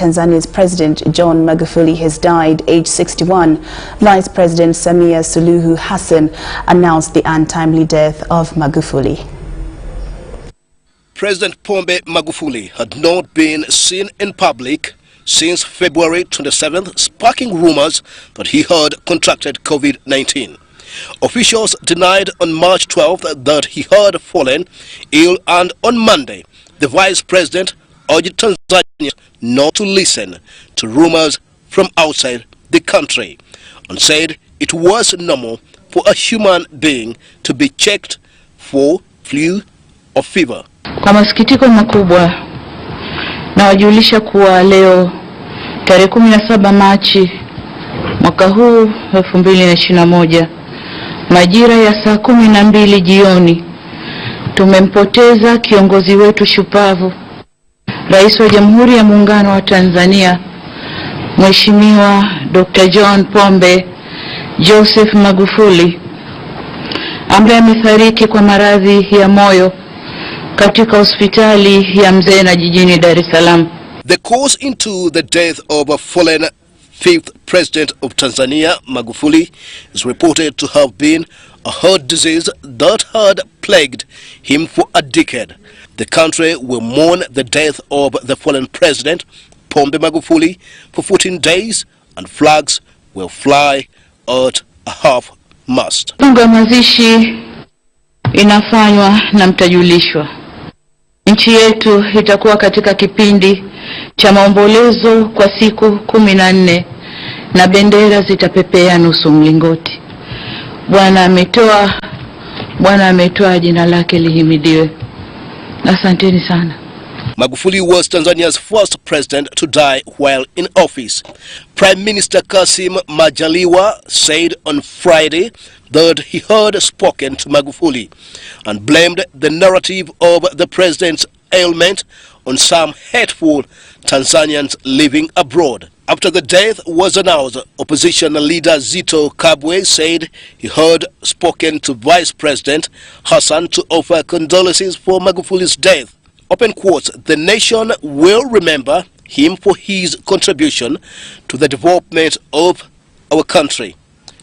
Tanzania's President John Magufuli has died, aged 61. Vice President Samia Suluhu Hassan announced the untimely death of Magufuli. President Pombe Magufuli had not been seen in public since February 27th, sparking rumors that he had contracted COVID-19. Officials denied on March 12th that he had fallen ill, and on Monday, the Vice President urged Tanzanians not to listen to rumors from outside the country and said it was normal for a human being to be checked for flu or fever. Kwa masikitiko makubwa nawajulisha kuwa leo tarehe 17 Machi mwaka huu 2021 majira ya saa 12 jioni tumempoteza kiongozi wetu shupavu, Rais wa Jamhuri ya Muungano wa Tanzania, Mheshimiwa Dr. John Pombe Joseph Magufuli, ambaye amefariki kwa maradhi ya moyo katika hospitali ya Mzena jijini Dar es Salaam. The cause into the death of a fallen fifth president of Tanzania, Magufuli, is reported to have been a heart disease that had plagued him for a decade. The country will mourn the death of the fallen president, Pombe Magufuli, for 14 days, and flags will fly at a half-mast. Mazishi inafanywa na mtajulishwa. Nchi yetu itakuwa katika kipindi cha maombolezo kwa siku 14 na bendera zitapepea nusu mlingoti. Bwana ametoa, jina lake lihimidiwe. Asanteni sana. Magufuli was Tanzania's first president to die while in office. Prime Minister Kassim Majaliwa said on Friday that he had spoken to Magufuli and blamed the narrative of the president's ailment on some hateful Tanzanians living abroad. After the death was announced, opposition leader Zito Kabwe said he had spoken to Vice President Hassan to offer condolences for Magufuli's death. Open quotes, the nation will remember him for his contribution to the development of our country,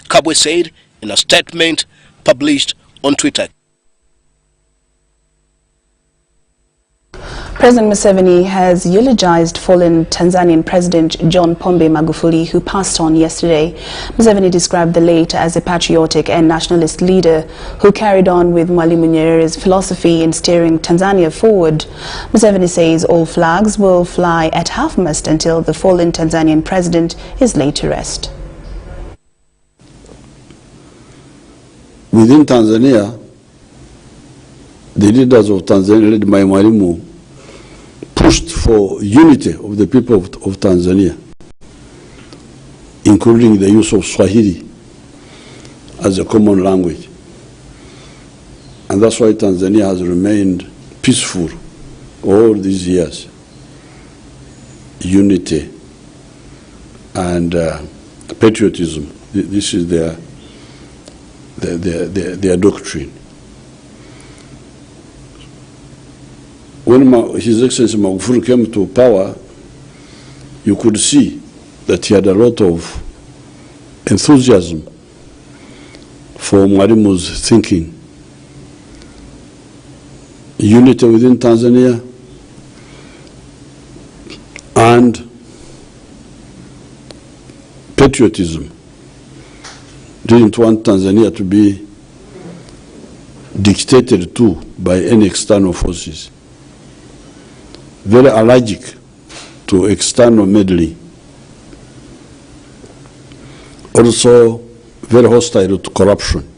Kabwe said in a statement published on Twitter. President Museveni has eulogized fallen Tanzanian President John Pombe Magufuli, who passed on yesterday. Museveni described the late as a patriotic and nationalist leader who carried on with Mwalimu Nyerere's philosophy in steering Tanzania forward. Museveni says all flags will fly at half-mast until the fallen Tanzanian president is laid to rest. Within Tanzania, the leaders of Tanzania, led by Mwalimu, pushed for unity of the people of Tanzania, including the use of Swahili as a common language. And that's why Tanzania has remained peaceful all these years. Unity and patriotism, this is their doctrine. When His Excellency Magufuli came to power, you could see that he had a lot of enthusiasm for Mwalimu's thinking. Unity within Tanzania and patriotism. Didn't want Tanzania to be dictated to by any external forces. Very allergic to external meddling. Also very hostile to corruption.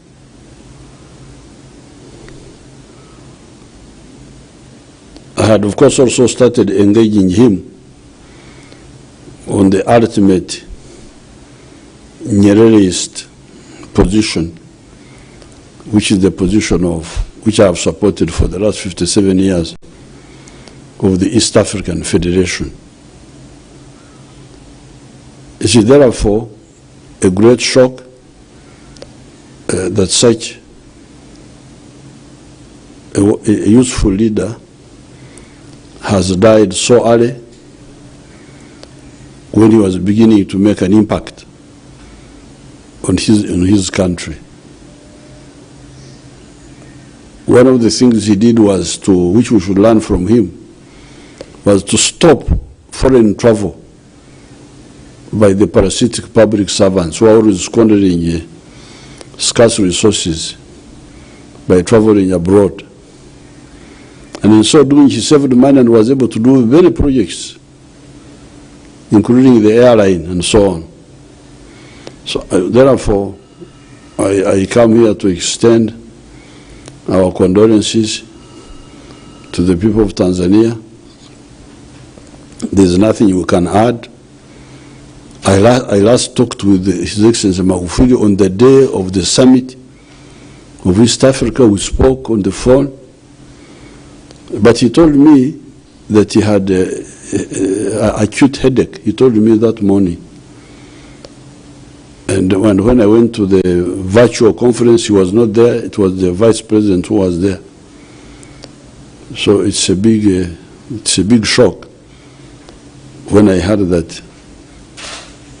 I had of course also started engaging him on the ultimate Nyerereist position, which is the position of which I have supported for the last 57 years, of the East African Federation. It is therefore a great shock that such a useful leader has died so early when he was beginning to make an impact on his country. One of the things he did was which we should learn from him, was to stop foreign travel by the parasitic public servants who are always squandering scarce resources by traveling abroad. And in so doing, he saved money and was able to do many projects, including the airline and so on. So therefore, I come here to extend our condolences to the people of Tanzania. There's nothing we can add. I last talked with His Excellency Magufuli on the day of the summit of East Africa. We spoke on the phone, but he told me that he had an acute headache. He told me that morning. And when I went to the virtual conference, he was not there. It was the Vice President who was there. So it's a big shock when I heard that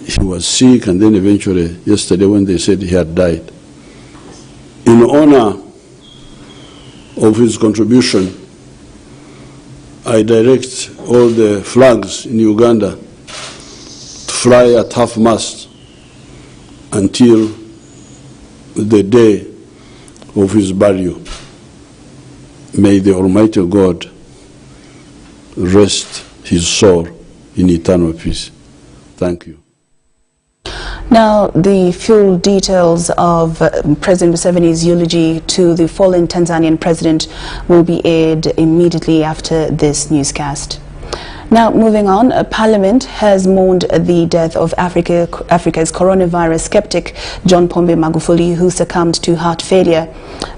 he was sick, and then eventually yesterday when they said he had died. In honor of his contribution, I direct all the flags in Uganda to fly at half-mast until the day of his burial. May the Almighty God rest his soul in eternal peace. Thank you. Now, the full details of President Museveni's eulogy to the fallen Tanzanian president will be aired immediately after this newscast. Now, moving on, Parliament has mourned the death of Africa's coronavirus skeptic, John Pombe Magufuli, who succumbed to heart failure.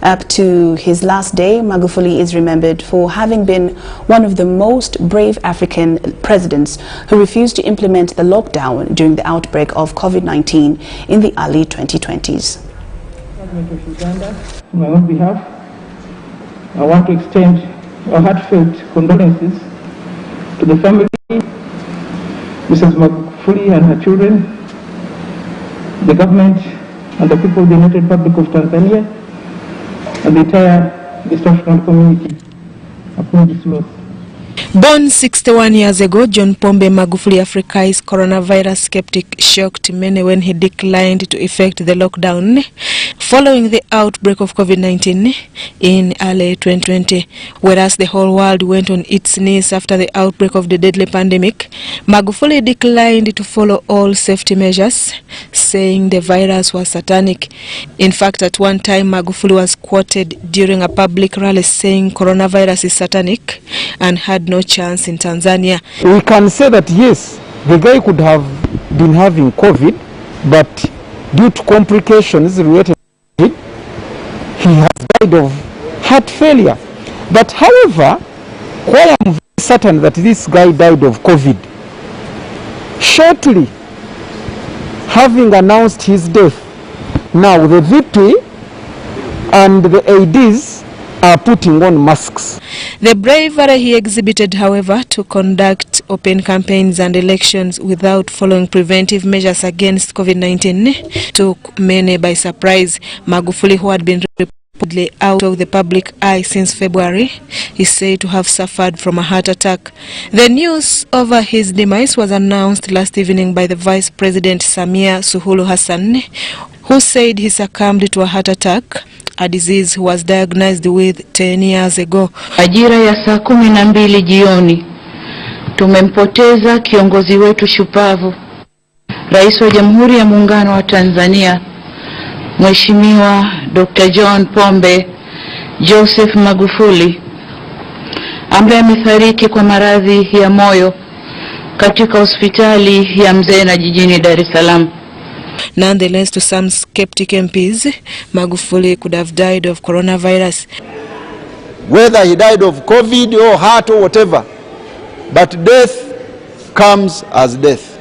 Up to his last day, Magufuli is remembered for having been one of the most brave African presidents who refused to implement the lockdown during the outbreak of COVID-19 in the early 2020s. Government of Uganda, on my own behalf, I want to extend our heartfelt condolences to the family, Mrs. Magufuli and her children, the government and the people of the United Republic of Tanzania, and the entire East African community upon this loss. Born 61 years ago, John Pombe Magufuli, Africa's coronavirus skeptic, shocked many when he declined to effect the lockdown following the outbreak of COVID-19 in early 2020. Whereas the whole world went on its knees after the outbreak of the deadly pandemic, Magufuli declined to follow all safety measures, saying the virus was satanic. In fact, at one time, Magufuli was quoted during a public rally saying coronavirus is satanic and had no chance in Tanzania. We can say that yes, the guy could have been having COVID, but due to complications related to it, he has died of heart failure. But however, why I'm very certain that this guy died of COVID, shortly having announced his death, now the VP and the ADs are putting on masks. The bravery he exhibited, however, to conduct open campaigns and elections without following preventive measures against COVID-19 took many by surprise. Magufuli, who had been reportedly out of the public eye since February, is said to have suffered from a heart attack. The news over his demise was announced last evening by the Vice President Samia Suluhu Hassan, who said he succumbed to a heart attack, a disease he was diagnosed with 10 years ago. Majira ya saa 12 jioni tumempoteza kiongozi wetu shupavu, Rais wa Jamhuri ya Muungano wa Tanzania, Mheshimiwa Dr. John Pombe Joseph Magufuli, ambaye amefariki kwa maradhi ya moyo katika hospitali ya Mzena jijini Dar es Salaam. Nonetheless, to some skeptic MPs, Magufuli could have died of coronavirus. Whether he died of COVID or heart or whatever, but death comes as death.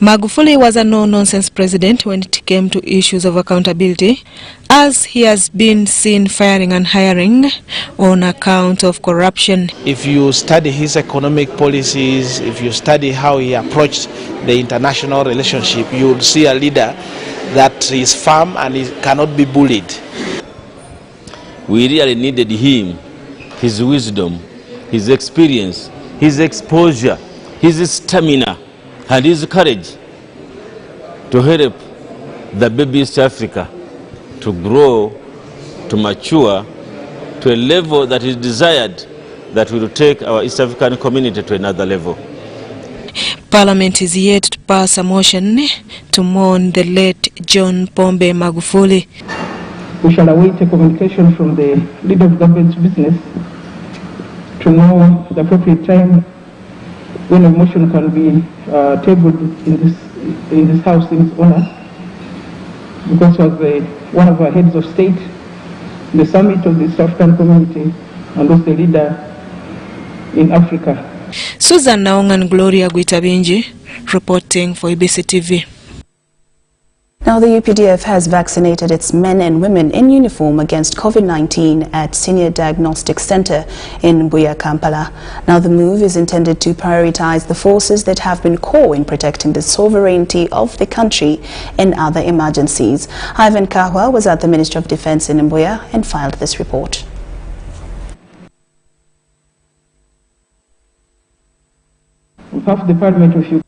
Magufuli was a no-nonsense president when it came to issues of accountability, as he has been seen firing and hiring on account of corruption. If you study his economic policies, if you study how he approached the international relationship, you will see a leader that is firm and he cannot be bullied. We really needed him, his wisdom, his experience, his exposure, his stamina, and his courage to help the baby East Africa to grow, to mature to a level that is desired, that will take our East African community to another level. Parliament is yet to pass a motion to mourn the late John Pombe Magufuli. We shall await a communication from the leader of government's business to know the appropriate time when a motion can be tabled in this house in his honor, because he was one of our heads of state, the summit of the East African community, and was the leader in Africa. Susan Naong and Gloria Guitabinji reporting for UBC TV. Now, the UPDF has vaccinated its men and women in uniform against COVID-19 at Senior Diagnostic Center in Mbuya, Kampala. Now, the move is intended to prioritize the forces that have been core in protecting the sovereignty of the country in other emergencies. Ivan Kahwa was at the Ministry of Defense in Mbuya and filed this report. On behalf of the Parliament of Uganda,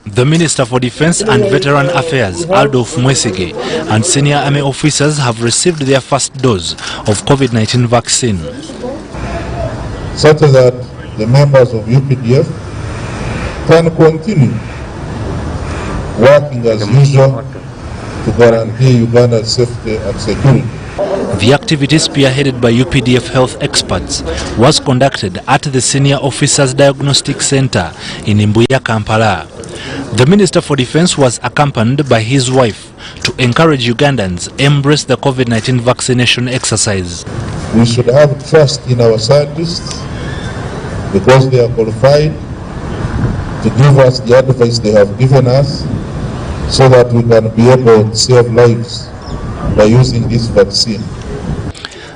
the Minister for Defense and Veteran Affairs, Adolf Mwesige, and senior army officers have received their first dose of COVID-19 vaccine. Such that the members of UPDF can continue working as usual to guarantee Uganda's safety and security. The activity, spearheaded by UPDF health experts, was conducted at the Senior Officers Diagnostic Center in Mbuya, Kampala. The Minister for Defense was accompanied by his wife to encourage Ugandans embrace the COVID-19 vaccination exercise. We should have trust in our scientists because they are qualified to give us the advice they have given us so that we can be able to save lives by using this vaccine.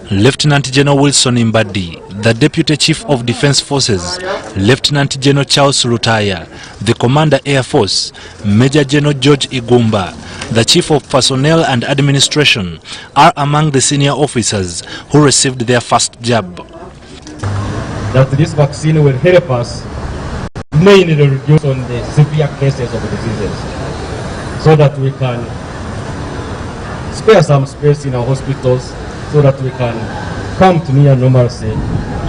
Lieutenant General Wilson Imbadi, the Deputy Chief of Defense Forces, Lieutenant General Charles Rutaya, the Commander Air Force, Major General George Igumba, the Chief of Personnel and Administration, are among the senior officers who received their first jab. That this vaccine will help us mainly reduce on the severe cases of diseases, so that we can spare some space in our hospitals, so that we can come to near normalcy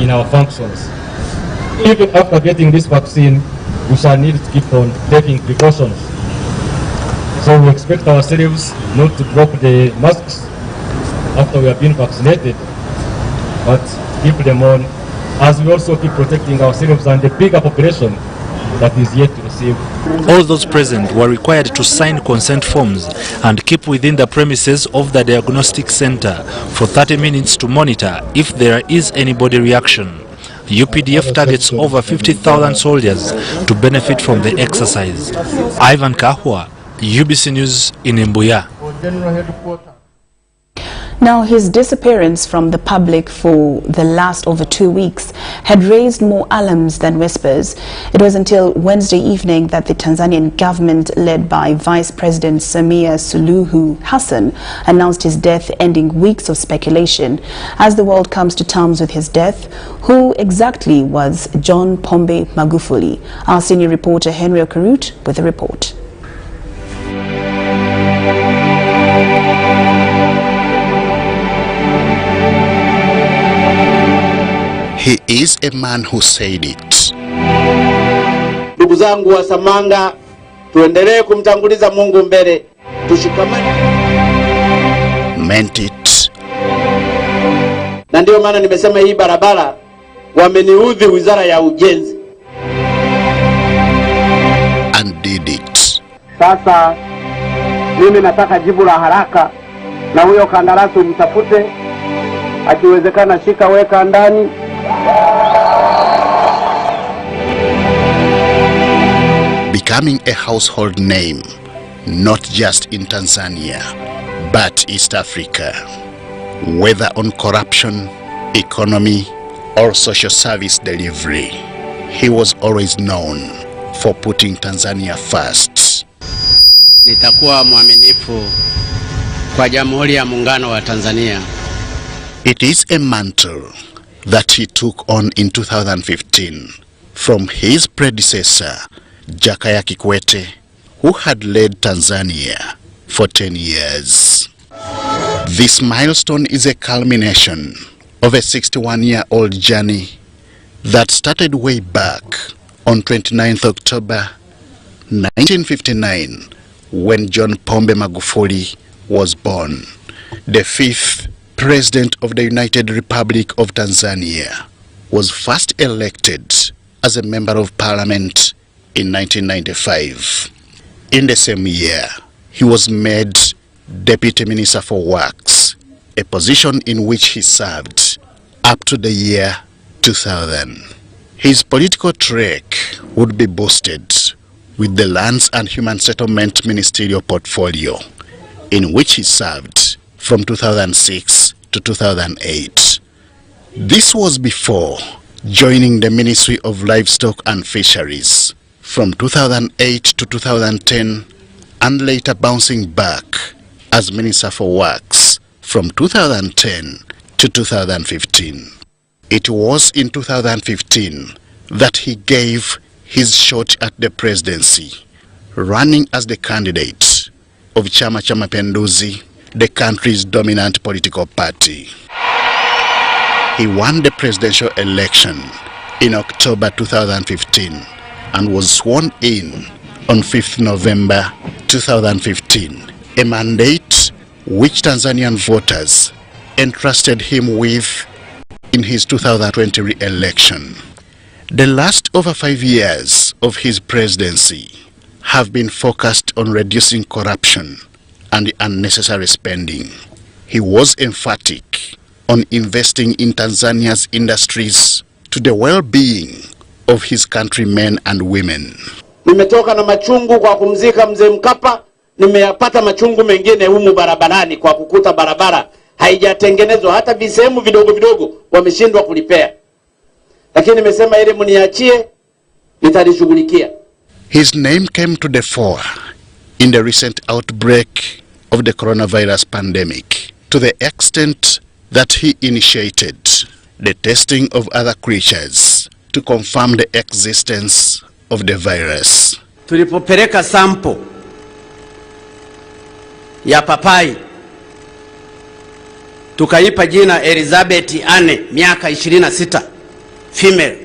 in our functions. Even after getting this vaccine, we shall need to keep on taking precautions. So we expect ourselves not to drop the masks after we have been vaccinated, but keep them on, as we also keep protecting ourselves and the bigger population that is yet to receive. All those present were required to sign consent forms and keep within the premises of the diagnostic center for 30 minutes to monitor if there is any body reaction. UPDF targets over 50,000 soldiers to benefit from the exercise. Ivan Kahwa, UBC News in Mbuya. Now, his disappearance from the public for the last over 2 weeks had raised more alarms than whispers. It was until Wednesday evening that the Tanzanian government, led by Vice President Samia Suluhu Hassan, announced his death, ending weeks of speculation. As the world comes to terms with his death, who exactly was John Pombe Magufuli? Our senior reporter Henry Okarut with a report. He is a man who said it. Ndugu zangu wa Samanga, tuendelee kumtanguliza Mungu mbele, tushikamane. Meant it. Na ndio maana nimesema hii barabara wameniudhi Wizara ya Ujenzi. Sasa mimi nataka jibu la haraka, na huyo kandarasi umtafute, akiwezekana shika weka ndani. Becoming a household name, not just in Tanzania, but East Africa. Whether on corruption, economy, or social service delivery, he was always known for putting Tanzania first. Nitakuwa mwaminifu kwa Jamhuri ya Muungano wa Tanzania. It is a mantle that he took on in 2015 from his predecessor, Jakaya Kikwete, who had led Tanzania for 10 years. This milestone is a culmination of a 61-year-old journey that started way back on 29th October 1959 when John Pombe Magufuli was born, the 5th President of the United Republic of Tanzania, was first elected as a Member of Parliament in 1995. In the same year, he was made Deputy Minister for Works, a position in which he served up to the year 2000. His political track would be boosted with the Lands and Human Settlement Ministerial portfolio, in which he served from 2006 to 2008. This was before joining the Ministry of Livestock and Fisheries from 2008 to 2010, and later bouncing back as Minister for Works from 2010 to 2015. It was in 2015 that he gave his shot at the presidency, running as the candidate of Chama cha Mapinduzi, the country's dominant political party. He won the presidential election in October 2015 and was sworn in on 5th November 2015, a mandate which Tanzanian voters entrusted him with in his 2020 re-election. The last over 5 years of his presidency have been focused on reducing corruption and unnecessary spending. He was emphatic on investing in Tanzania's industries to the well-being of his countrymen and women. Nimetoka na machungu kwa kumzika mzee Mkapa, nimeyapata machungu mengine humu barabarani kwa kukuta barabara haijatengenezwa, hata visehemu vidogo vidogo wameshindwa kulipea. Lakini nimesema ile mniachie, nitalishughulikia. His name came to the fore in the recent outbreak of the coronavirus pandemic, to the extent that he initiated the testing of other creatures to confirm the existence of the virus. Tulipopeleka sample ya papai, tukaipa jina Elizabeth Anne, miaka 26, female.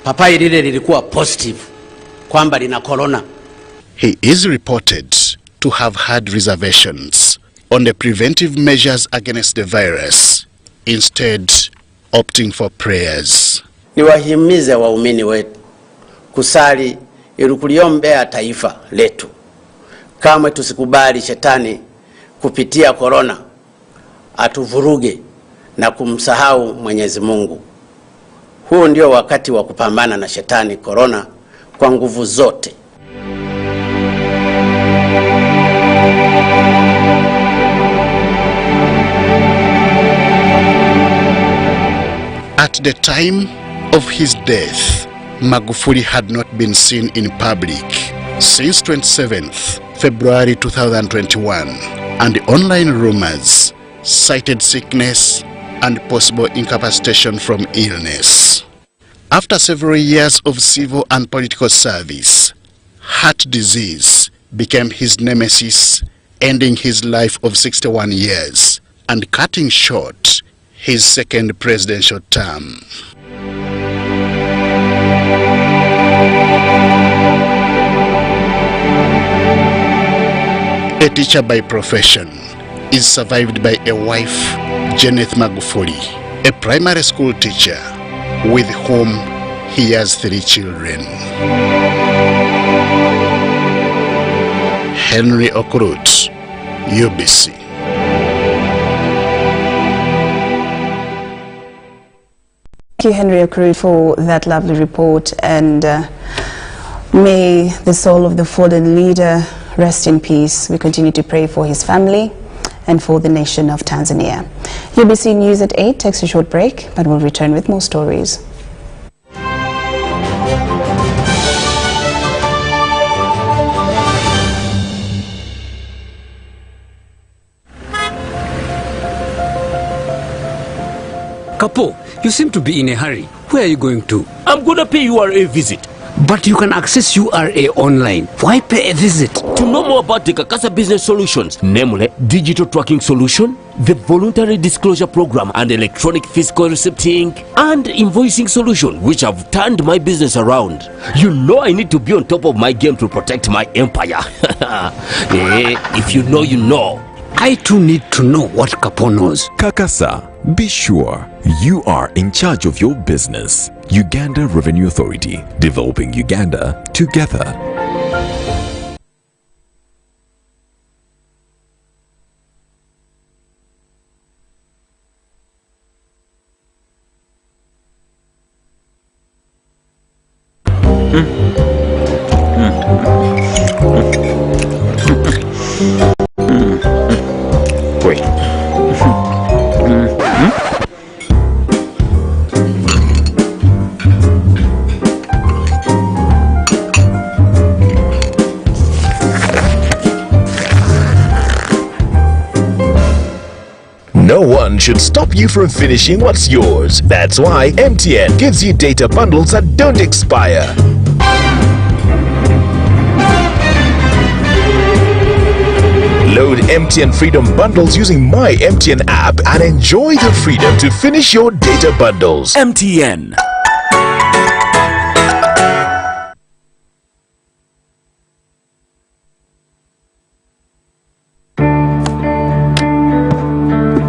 Papai lile lilikuwa positive kwamba lina corona. He is reported to have had reservations on the preventive measures against the virus, instead opting for prayers. Niwahimize waumini wetu kusali ili kuliombea taifa letu. Kamwe tusikubali shetani kupitia corona atuvuruge na kumsahau Mwenyezi Mungu. Huu ndio wakati wa kupambana na shetani corona kwa nguvu zote. At the time of his death, Magufuli had not been seen in public since 27th February 2021, and online rumors cited sickness and possible incapacitation from illness. After several years of civil and political service, heart disease became his nemesis, ending his life of 61 years and cutting short his second presidential term. A teacher by profession, is survived by a wife, Janet Magufuli, a primary school teacher with whom he has 3 children. Henry Okurut, UBC. Thank you, Henry Okurut, for that lovely report, and may the soul of the fallen leader rest in peace. We continue to pray for his family and for the nation of Tanzania. UBC News at 8 takes a short break, but we'll return with more stories. Kapo, you seem to be in a hurry. Where are you going to? I'm gonna pay URA visit. But you can access URA online. Why pay a visit? To know more about the Kakasa business solutions, namely digital tracking solution, the voluntary disclosure program, and electronic fiscal receipting and invoicing solution, which have turned my business around. You know I need to be on top of my game to protect my empire. If you know, you know. I too need to know what Kapo knows. Kakasa, be sure you are in charge of your business. Uganda Revenue Authority, developing Uganda together. No one should stop you from finishing what's yours. That's why MTN gives you data bundles that don't expire. Load MTN Freedom Bundles using My MTN app and enjoy the freedom to finish your data bundles. MTN.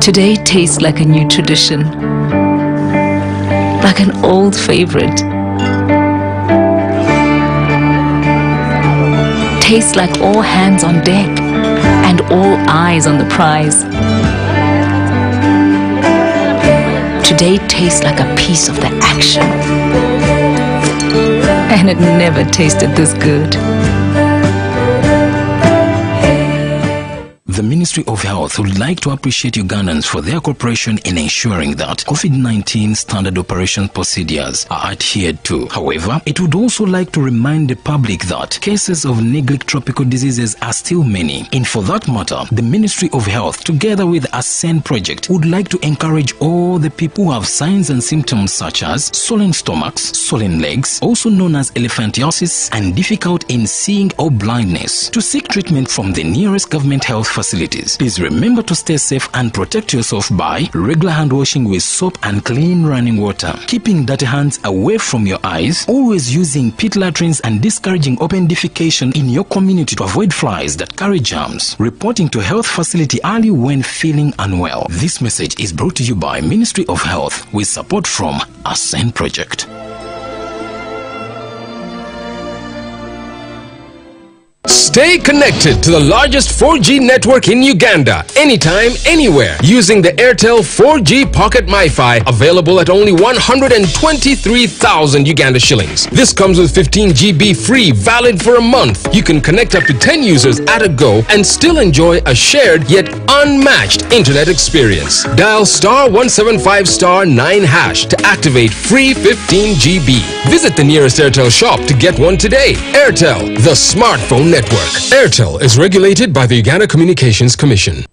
Today tastes like a new tradition, like an old favorite. Tastes like all hands on deck and all eyes on the prize. Today tastes like a piece of the action, and it never tasted this good. The Ministry of Health would like to appreciate Ugandans for their cooperation in ensuring that COVID-19 standard operation procedures are adhered to. However, it would also like to remind the public that cases of neglect tropical diseases are still many. And for that matter, the Ministry of Health, together with ASCEN project, would like to encourage all the people who have signs and symptoms such as swollen stomachs, swollen legs, also known as elephantiasis, and difficult in seeing or blindness, to seek treatment from the nearest government health facilities. Please remember to stay safe and protect yourself by regular hand washing with soap and clean running water, keeping dirty hands away from your eyes, always using pit latrines and discouraging open defecation in your community to avoid flies that carry germs, reporting to health facility early when feeling unwell. This message is brought to you by Ministry of Health with support from ASCEN project. Stay connected to the largest 4G network in Uganda, anytime, anywhere, using the Airtel 4G Pocket MiFi, available at only 123,000 Uganda shillings. This comes with 15 GB free, valid for a month. You can connect up to 10 users at a go and still enjoy a shared yet unmatched internet experience. Dial *175*9# to activate free 15 GB. Visit the nearest Airtel shop to get one today. Airtel, the smartphone network. Airtel is regulated by the Uganda Communications Commission.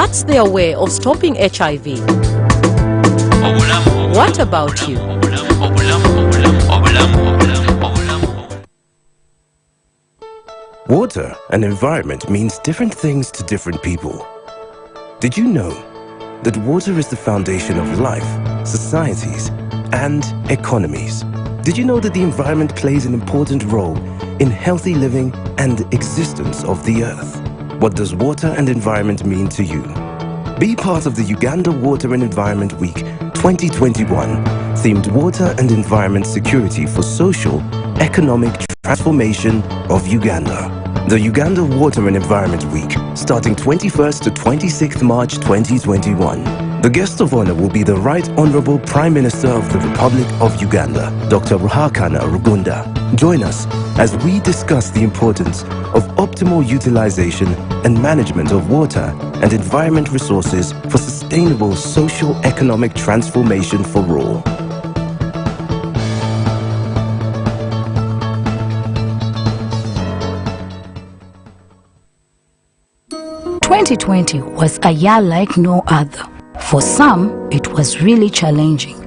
What's their way of stopping HIV? What about you? Water and environment means different things to different people. Did you know that water is the foundation of life, societies, and economies? Did you know that the environment plays an important role in healthy living and existence of the earth? What does water and environment mean to you? Be part of the Uganda Water and Environment Week 2021, themed Water and Environment Security for Social, Economic Transformation of Uganda. The Uganda Water and Environment Week, starting 21st to 26th March 2021. The guest of honor will be the Right Honorable Prime Minister of the Republic of Uganda, Dr. Ruhakana Rugunda. Join us as we discuss the importance of optimal utilization and management of water and environment resources for sustainable socio-economic transformation for all. "2020 was a year like no other. For some, it was really challenging.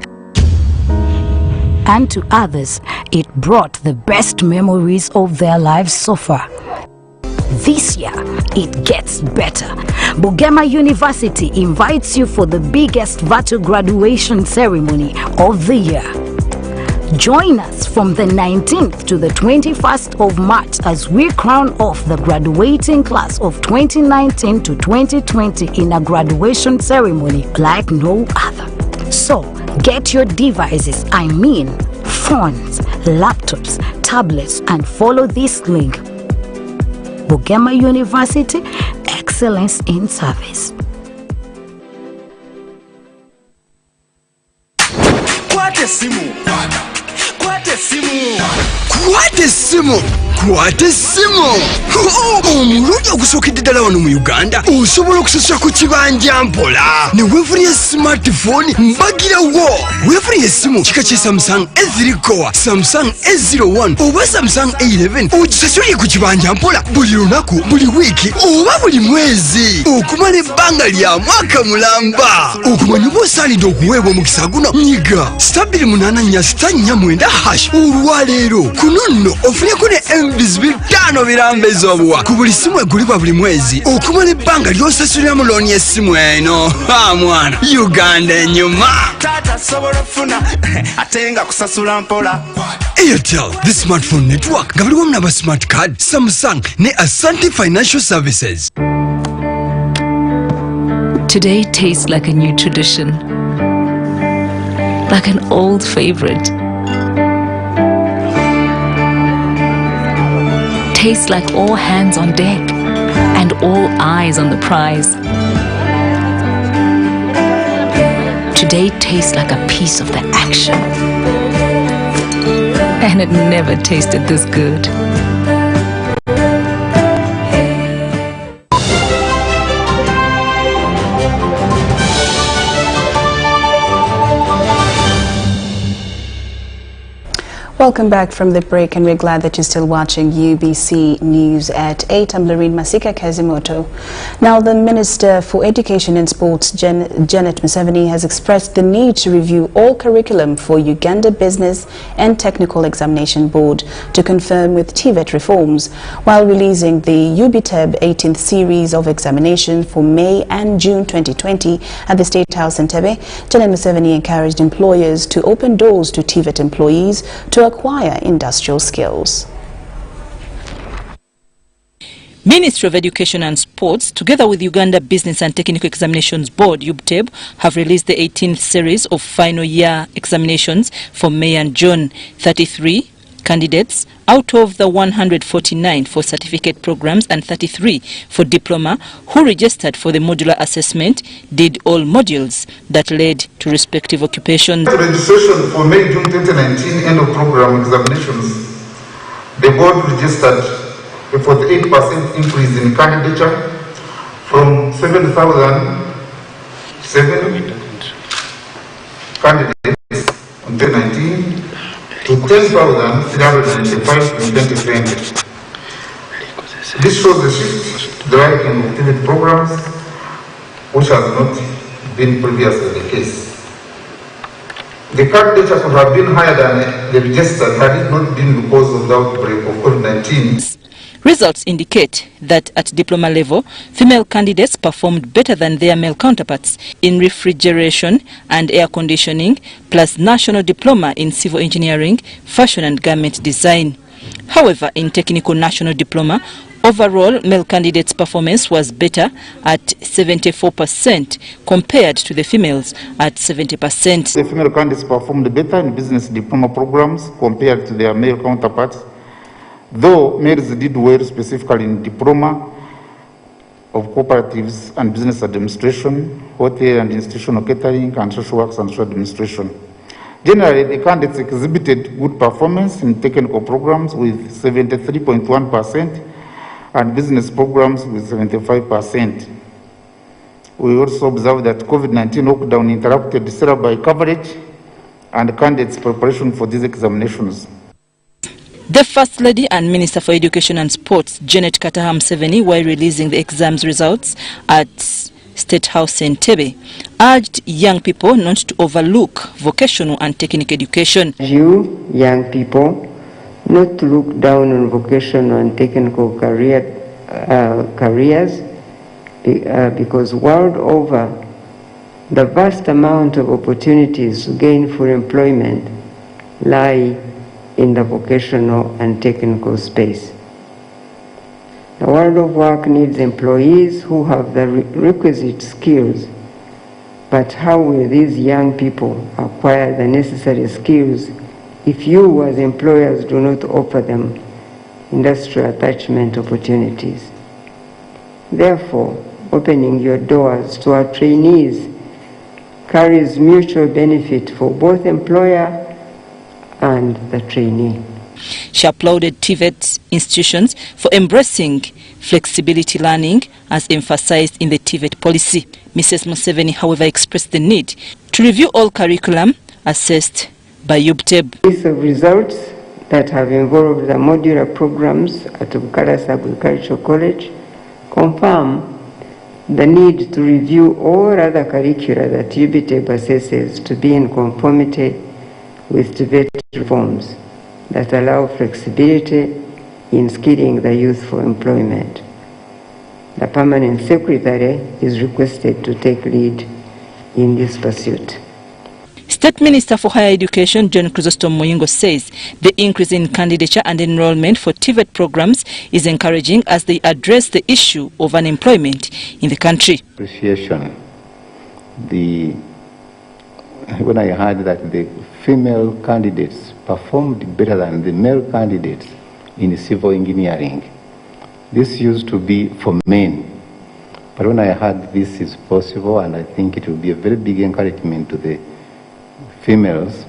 And to others, it brought the best memories of their lives so far. This year, it gets better. Bugema University invites you for the biggest virtual graduation ceremony of the year. Join us from the 19th to the 21st of March as we crown off the graduating class of 2019 to 2020 in a graduation ceremony like no other. So, get your devices, phones, laptops, tablets, and follow this link. Bugema University, excellence in service. Kwate simu. Omulundi ogusookedde ddala wano mu Uganda osobola okusasula ku kibanja mpola ne weefunira smartphone mbagirawo. Weefunira essimu kika kye Samsung A3 Core, Samsung A01 oba Samsung A11 ogisasulire ku kibanja mpola buli lunaku, buli wiiki oba buli mwezi okumala ebbanga lya mwaka mulamba. Okumanya oba osaanidde okuweebwa omukisa guno nyiga *84649# olwaleero kuno nno ofuneko ne MBs 5 birambe ez'obuwa ku buli simu egulibwa buli mwezi okumala ebbanga ly'osasuliramu looni y'essimu eno. Mwana Uganda enyuma taata sobola ofuna ate nga kusasula mpola. Airtel, the smartphone network nga bali wamu n'aba smart card, Samsung ne Asante Financial Services. Today tastes like a new tradition, like an old favorite. Tastes like all hands on deck and all eyes on the prize. Today tastes like a piece of the action. And it never tasted this good. Welcome back from the break, and we're glad that you're still watching UBC News at 8. I'm Laurine Kazimoto. Now, the Minister for Education and Sports, Janet Museveni, has expressed the need to review all curriculum for Uganda Business and Technical Examination Board to confirm with TVET reforms, while releasing the UPDF 18th series of examinations for May and June 2020 at the State House in Tebe. Janet Museveni encouraged employers to open doors to TVET employees to acquire industrial skills. Ministry of Education and Sports, together with Uganda Business and Technical Examinations Board, UPDF, have released the 18th series of final year examinations for May and June. 33 candidates out of the 149 for certificate programs and 33 for diploma who registered for the modular assessment did all modules that led to respective occupations. Registration for May June 2019 end of program examinations, the board registered a 48% increase in candidature from 7,007 candidates in 2019 to 10,395 in 2020. This shows the shift to the right in activity programs which has not been previously the case. The candidates would have been higher than the registered had it not been because of the outbreak of COVID-19. Results indicate that at diploma level, female candidates performed better than their male counterparts in refrigeration and air conditioning, plus national diploma in civil engineering, fashion and garment design. However, in technical national diploma, overall male candidates' performance was better at 74% compared to the females at 70%. The female candidates performed better in business diploma programs compared to their male counterparts, though males did well specifically in diploma of cooperatives and business administration, hotel and institutional catering, and social works and social administration. Generally, the candidates exhibited good performance in technical programs with 73.1% and business programs with 75%. We also observed that COVID-19 lockdown interrupted syllabus coverage and candidates' preparation for these examinations. The First Lady and Minister for Education and Sports, Janet Kataha Museveni, while releasing the exams results at State House Entebbe, urged young people not to overlook vocational and technical education. You, young people, not to look down on vocational and technical careers, because world over, the vast amount of opportunities to gain full employment lie in the vocational and technical space. The world of work needs employees who have the requisite skills, but how will these young people acquire the necessary skills if you as employers do not offer them industrial attachment opportunities? Therefore, opening your doors to our trainees carries mutual benefit for both employer and the trainee. She applauded TVET institutions for embracing flexibility learning as emphasized in the TVET policy. Mrs. Museveni, however, expressed the need to review all curriculum assessed by UPDF. List of results that have involved the modular programs at Bukaras Agricultural College confirm the need to review all other curricula that UPDF assesses to be in conformity with TVET reforms that allow flexibility in skilling the youth for employment. The Permanent Secretary is requested to take lead in this pursuit. State Minister for Higher Education, John Chrysostom Muyingo, says the increase in candidature and enrollment for TVET programs is encouraging as they address the issue of unemployment in the country. Appreciation. When I heard that the female candidates performed better than the male candidates in civil engineering, this used to be for men. But when I heard this is possible, and I think it will be a very big encouragement to the females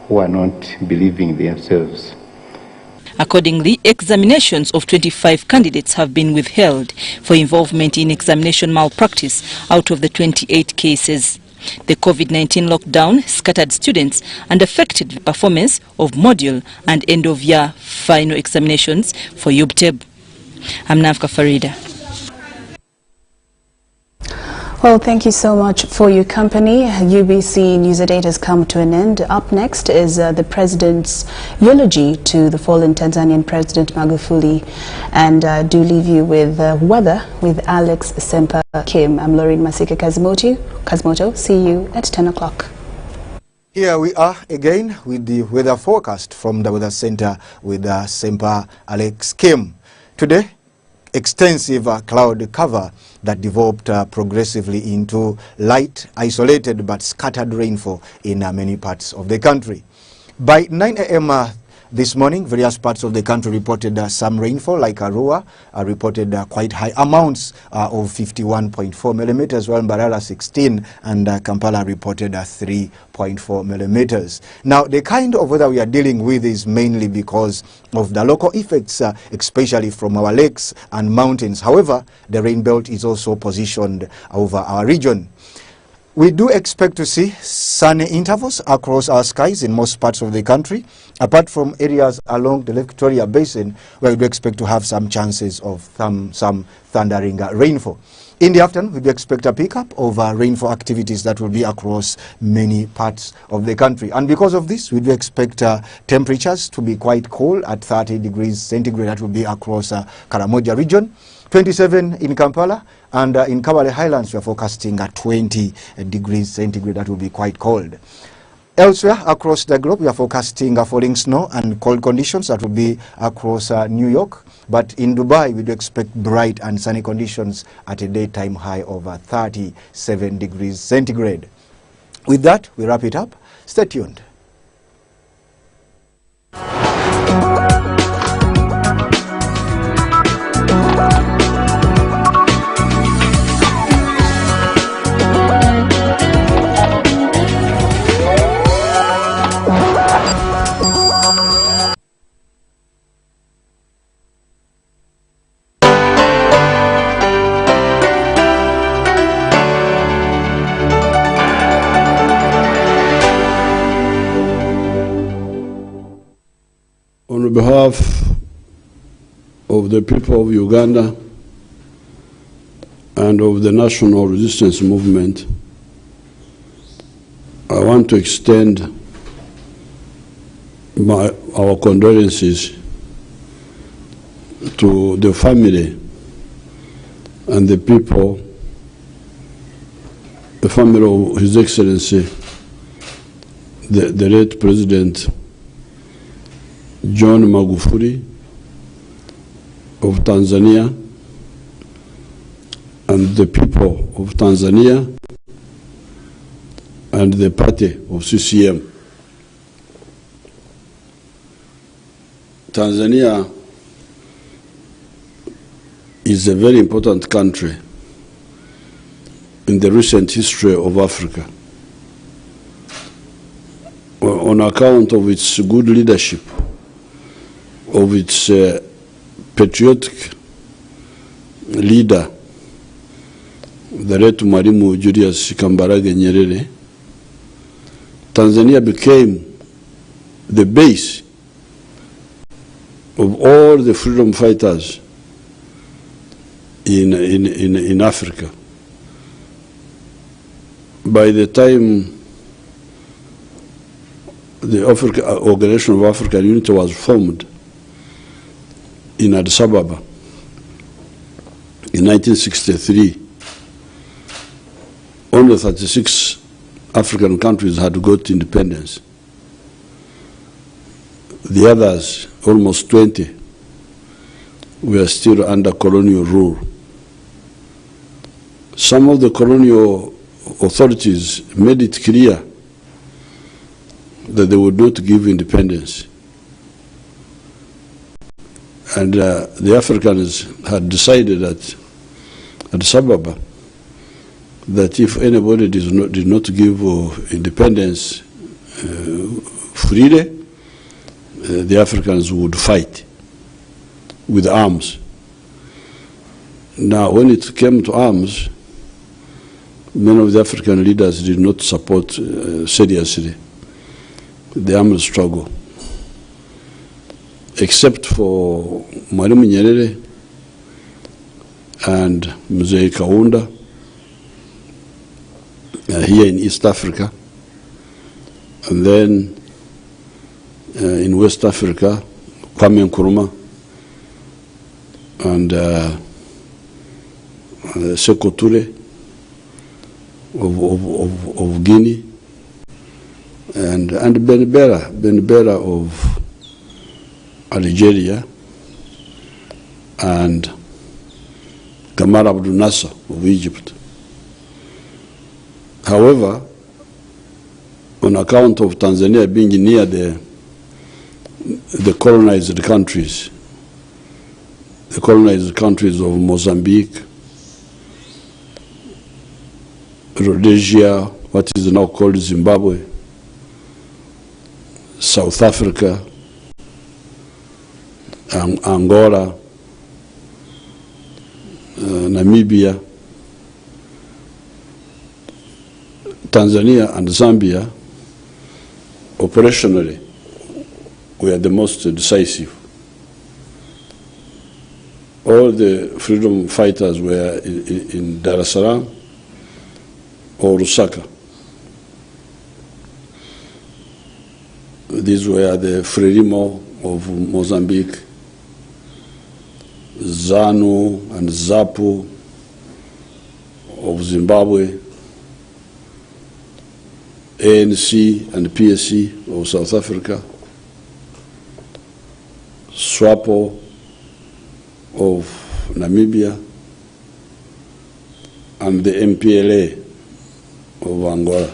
who are not believing themselves. Accordingly, examinations of 25 candidates have been withheld for involvement in examination malpractice out of the 28 cases. The COVID-19 lockdown scattered students and affected the performance of module and end-of-year final examinations for UPDF. I'm Navka Farida. Well, thank you so much for your company. UBC News at 8 has come to an end. Up next is the President's eulogy to the fallen Tanzanian President Magufuli. And do leave you with weather with Alex Semper Kim. I'm Laurine Kazimoto. See you at 10 o'clock. Here we are again with the weather forecast from the Weather Center with Semper Alex Kim. Today, extensive cloud cover that developed progressively into light, isolated but scattered rainfall in many parts of the country. By 9 a.m. This morning, various parts of the country reported some rainfall, like Arua reported quite high amounts of 51.4 millimeters, while Mbarara 16 and Kampala reported 3.4 millimeters. Now, the kind of weather we are dealing with is mainly because of the local effects, especially from our lakes and mountains. However, the rain belt is also positioned over our region. We do expect to see sunny intervals across our skies in most parts of the country, apart from areas along the Lake Victoria Basin, where we do expect to have some chances of some thundering rainfall. In the afternoon, we do expect a pickup of rainfall activities that will be across many parts of the country. And because of this, we do expect temperatures to be quite cold at 30 degrees centigrade. That will be across Karamoja region. 27 in Kampala, and in Kabale Highlands, we are forecasting at 20 degrees centigrade. That will be quite cold. Elsewhere across the globe, we are forecasting falling snow and cold conditions that will be across New York. But in Dubai, we do expect bright and sunny conditions at a daytime high of 37 degrees centigrade. With that, we wrap it up. Stay tuned. On behalf of the people of Uganda and of the National Resistance Movement, I want to extend our condolences to the family and the people, the family of His Excellency, the late President John Magufuli of Tanzania, and the people of Tanzania and the party of CCM. Tanzania is a very important country in the recent history of Africa on account of its good leadership, of its patriotic leader, the late Mwalimu Julius Kambarage Nyerere. Tanzania became the base of all the freedom fighters in Africa. By the time the Organization of African Unity was formed in Addis Ababa in 1963, only 36 African countries had got independence. The others, almost 20, were still under colonial rule. Some of the colonial authorities made it clear that they would not give independence. And the Africans had decided at Addis Ababa that if anybody did not give independence freely, the Africans would fight with arms. Now, when it came to arms, many of the African leaders did not support seriously the armed struggle, except for Mwalimu Nyerere and Mzee Kaunda here in East Africa, and then in West Africa, Kwame Nkrumah and Sékou Touré of Guinea, and Ben Bella of Algeria, and Gamal Abdel Nasser of Egypt. However, on account of Tanzania being near the colonized countries, the colonized countries of Mozambique, Rhodesia, what is now called Zimbabwe, South Africa, Angola, Namibia, Tanzania and Zambia, operationally, were the most decisive. all the freedom fighters were in Dar es Salaam or Lusaka. These were the Frelimo of Mozambique, ZANU and ZAPU of Zimbabwe, ANC and PSC of South Africa, SWAPO of Namibia, and the MPLA of Angola.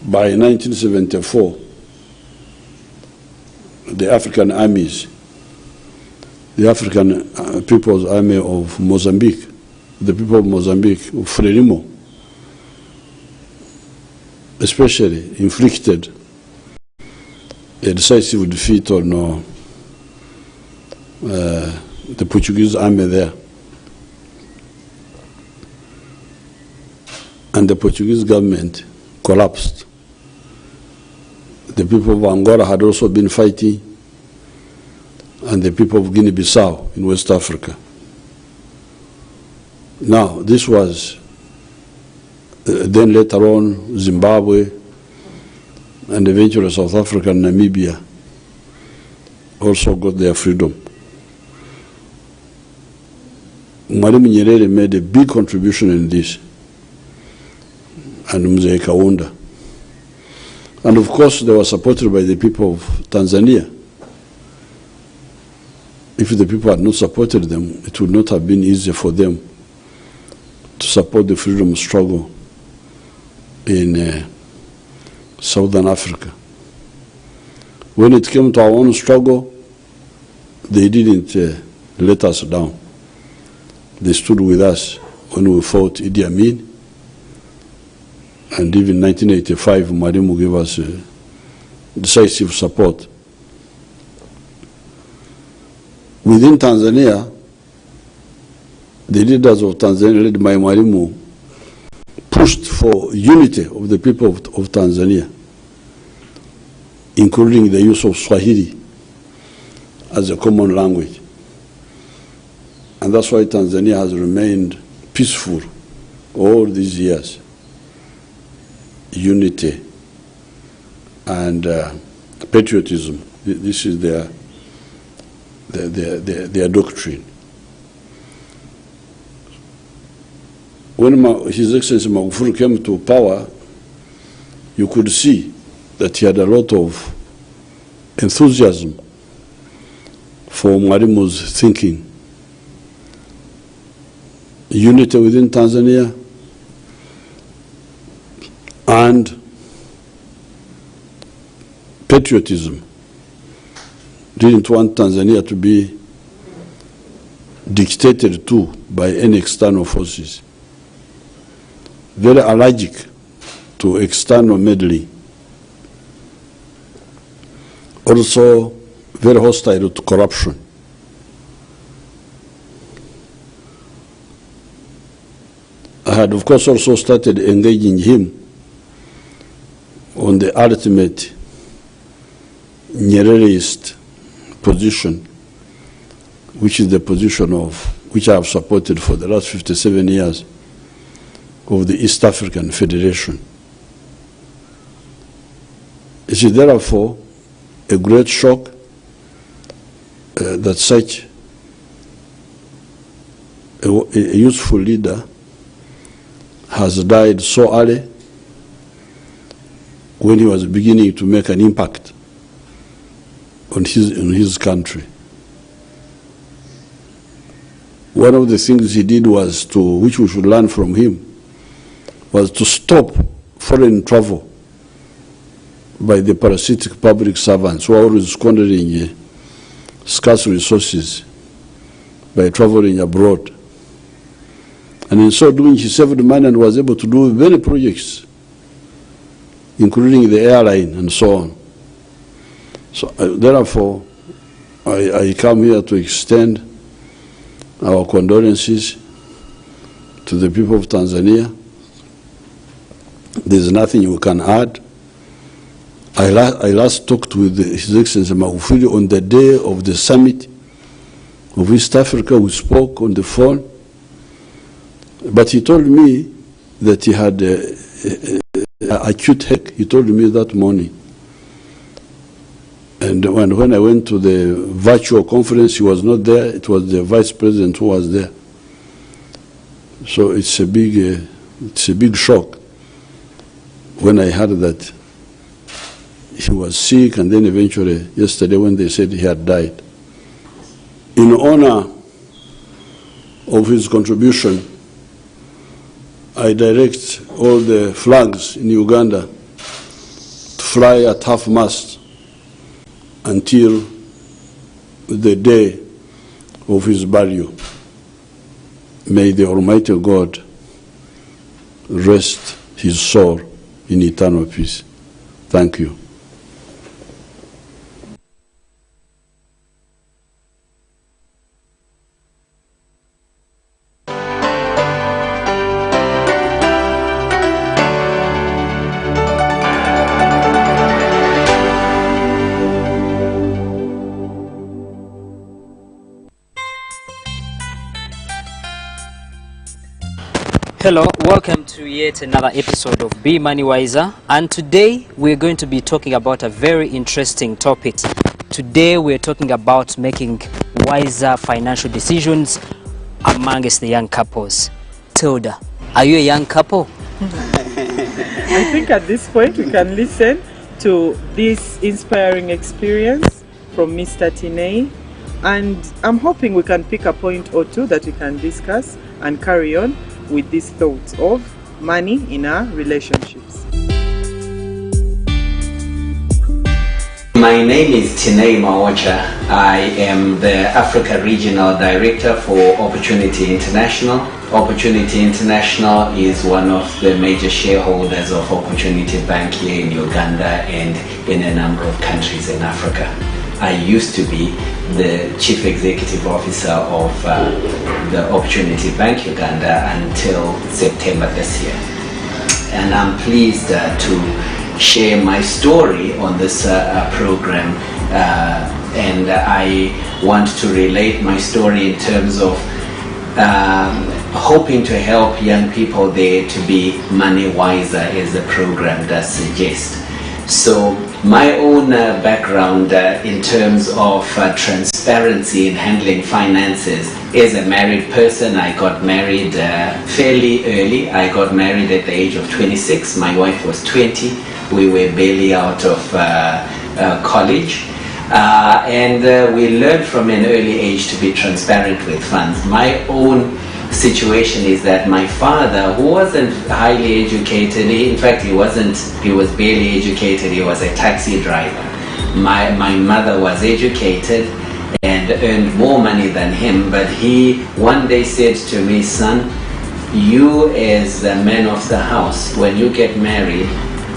By 1974, the African armies, the African People's Army of Mozambique, the people of Mozambique, of Frelimo, especially inflicted a decisive defeat on the Portuguese army there. And the Portuguese government collapsed. The people of Angola had also been fighting, and the people of Guinea-Bissau in West Africa. Now, this was, then later on, Zimbabwe, and eventually South Africa and Namibia also got their freedom. Mwalimu Nyerere made a big contribution in this, and Mzee Kaunda. And of course, they were supported by the people of Tanzania. If the people had not supported them, it would not have been easy for them to support the freedom struggle in Southern Africa. When it came to our own struggle, they didn't let us down. They stood with us when we fought Idi Amin. And even in 1985, Mwalimu gave us decisive support. Within Tanzania, the leaders of Tanzania, led by Mwalimu, pushed for unity of the people of Tanzania, including the use of Swahili as a common language. And that's why Tanzania has remained peaceful all these years. Unity and patriotism. This is their doctrine. When His Excellency Magufuli came to power, you could see that he had a lot of enthusiasm for Mwalimu's thinking. Unity within Tanzania, and patriotism. Didn't want Tanzania to be dictated to by any external forces. Very allergic to external meddling. Also very hostile to corruption. I had, of course, also started engaging him on the ultimate Nyerereist position, which is the position of which I have supported for the last 57 years of the East African Federation. It is therefore a great shock that such a useful leader has died so early when he was beginning to make an impact on his country. One of the things he did was which we should learn from him, was to stop foreign travel by the parasitic public servants who are always squandering scarce resources by traveling abroad. And in so doing, he saved money and was able to do many projects, including the airline and so on. So therefore, I come here to extend our condolences to the people of Tanzania. There's nothing we can add I last talked with His Excellency Magufuli on the day of the summit of East Africa. We spoke on the phone, but he told me that he had acute headache. He told me that morning. And when I went to the virtual conference, he was not there. It was the Vice President who was there. So it's a big shock when I heard that he was sick, and then eventually yesterday when they said he had died. In honor of his contribution, I direct all the flags in Uganda to fly at half-mast until the day of his burial. May the Almighty God rest his soul in eternal peace. Thank you. Hello, welcome to yet another episode of Be Money Wiser, and today we're going to be talking about a very interesting topic. Today we're talking about making wiser financial decisions amongst the young couples. Tilda, are you a young couple? I think at this point we can listen to this inspiring experience from Mr. Tinei, and I'm hoping we can pick a point or two that we can discuss and carry on with these thoughts of money in our relationships. My name is Tinei Maocha. I am the Africa Regional Director for Opportunity International. Opportunity International is one of the major shareholders of Opportunity Bank here in Uganda and in a number of countries in Africa. I used to be the Chief Executive Officer of the Opportunity Bank Uganda until September this year. And I'm pleased to share my story on this program, and I want to relate my story in terms of hoping to help young people there to be money wiser, as the program does suggest. So my own background in terms of transparency in handling finances. As a married person, I got married fairly early. I got married at the age of 26. My wife was 20. We were barely out of college. And we learned from an early age to be transparent with funds. My own situation is that my father, who wasn't highly educated, in fact he was barely educated, he was a taxi driver. My mother was educated and earned more money than him, but he one day said to me, son, you as the man of the house, when you get married,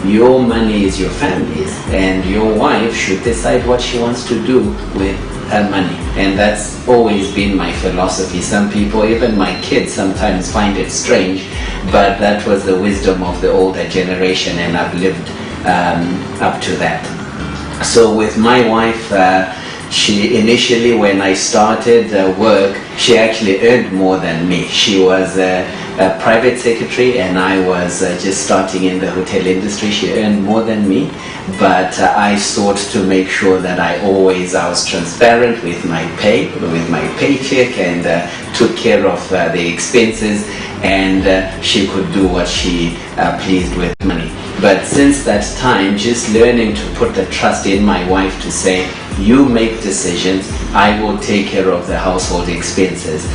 your money is your family's, and your wife should decide what she wants to do with her money. And that's always been my philosophy. Some people, even my kids, sometimes find it strange, but that was the wisdom of the older generation, and I've lived up to that. So with my wife, she initially, when I started work, she actually earned more than me. She was a private secretary and I was just starting in the hotel industry. She earned more than me, but I sought to make sure that I was transparent with my pay, with my paycheck, and took care of the expenses, and she could do what she pleased with money. But since that time, just learning to put the trust in my wife to say, you make decisions, I will take care of the household expenses.